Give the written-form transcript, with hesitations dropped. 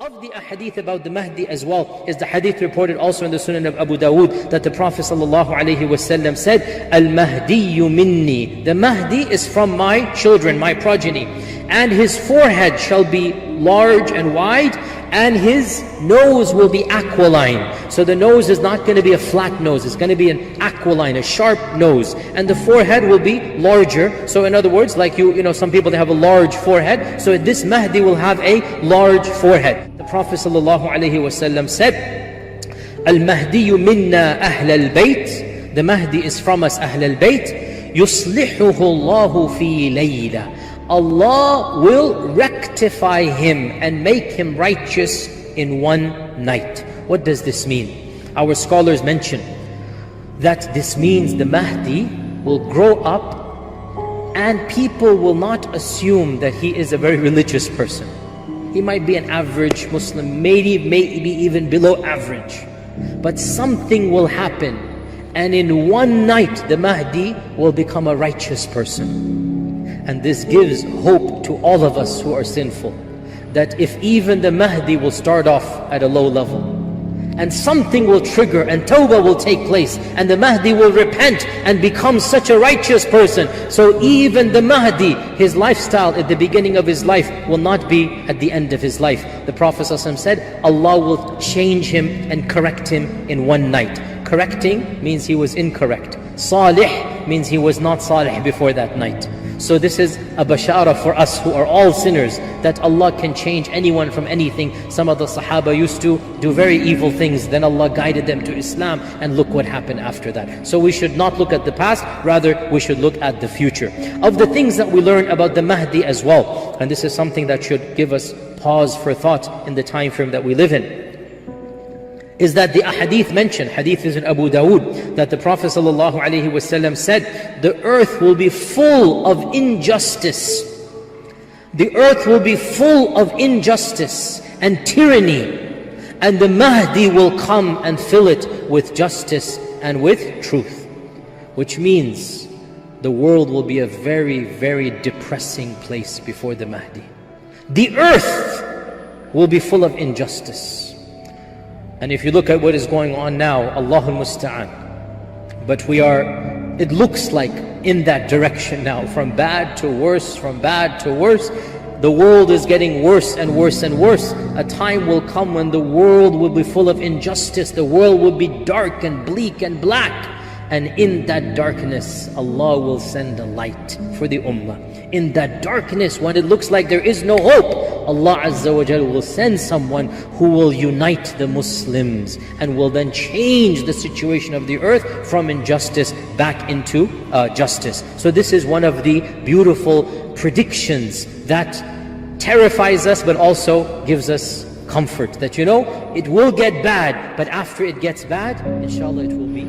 of the ahadith about the Mahdi as well is the hadith reported also in the Sunan of Abu Dawood, that the Prophet ﷺ said, Al-Mahdiyu minni, the Mahdi is from my children, my progeny, and his forehead shall be large and wide, and his nose will be aquiline. So the nose is not going to be a flat nose, it's going to be an aquiline, a sharp nose, and the forehead will be larger. So in other words, like you know, some people, they have a large forehead, so this Mahdi will have a large forehead. The Prophet ﷺ said, Al-Mahdiyu minna ahl al-bayt, the Mahdi is from us, ahl al-bayt, yuslihuhu Allahu fi layla, Allah will rectify him and make him righteous in one night. What does this mean? Our scholars mention that this means the Mahdi will grow up and people will not assume that he is a very religious person. He might be an average Muslim, maybe even below average. But something will happen, and in one night the Mahdi will become a righteous person. And this gives hope to all of us who are sinful, that if even the Mahdi will start off at a low level, and something will trigger and tawbah will take place, and the Mahdi will repent and become such a righteous person, so even the Mahdi, his lifestyle at the beginning of his life will not be at the end of his life. The Prophet ﷺ said, Allah will change him and correct him in one night. Correcting means he was incorrect. Salih means he was not salih before that night. So this is a bashara for us who are all sinners, that Allah can change anyone from anything. Some of the Sahaba used to do very evil things, then Allah guided them to Islam, and look what happened after that. So we should not look at the past, rather we should look at the future. Of the things that we learn about the Mahdi as well, and this is something that should give us pause for thought in the time frame that we live in, is that the ahadith mentioned, hadith is in Abu Dawood, that the Prophet ﷺ said, the earth will be full of injustice. The earth will be full of injustice and tyranny, and the Mahdi will come and fill it with justice and with truth. Which means the world will be a very, very depressing place before the Mahdi. The earth will be full of injustice. And if you look at what is going on now, Allahul Musta'an, but it looks like in that direction now, from bad to worse, from bad to worse. The world is getting worse and worse and worse. A time will come when the world will be full of injustice, the world will be dark and bleak and black. And in that darkness, Allah will send a light for the ummah. In that darkness, when it looks like there is no hope, Allah Azza wa Jal will send someone who will unite the Muslims and will then change the situation of the earth from injustice back into justice. So this is one of the beautiful predictions that terrifies us but also gives us comfort, that you know, it will get bad, but after it gets bad, inshallah it will be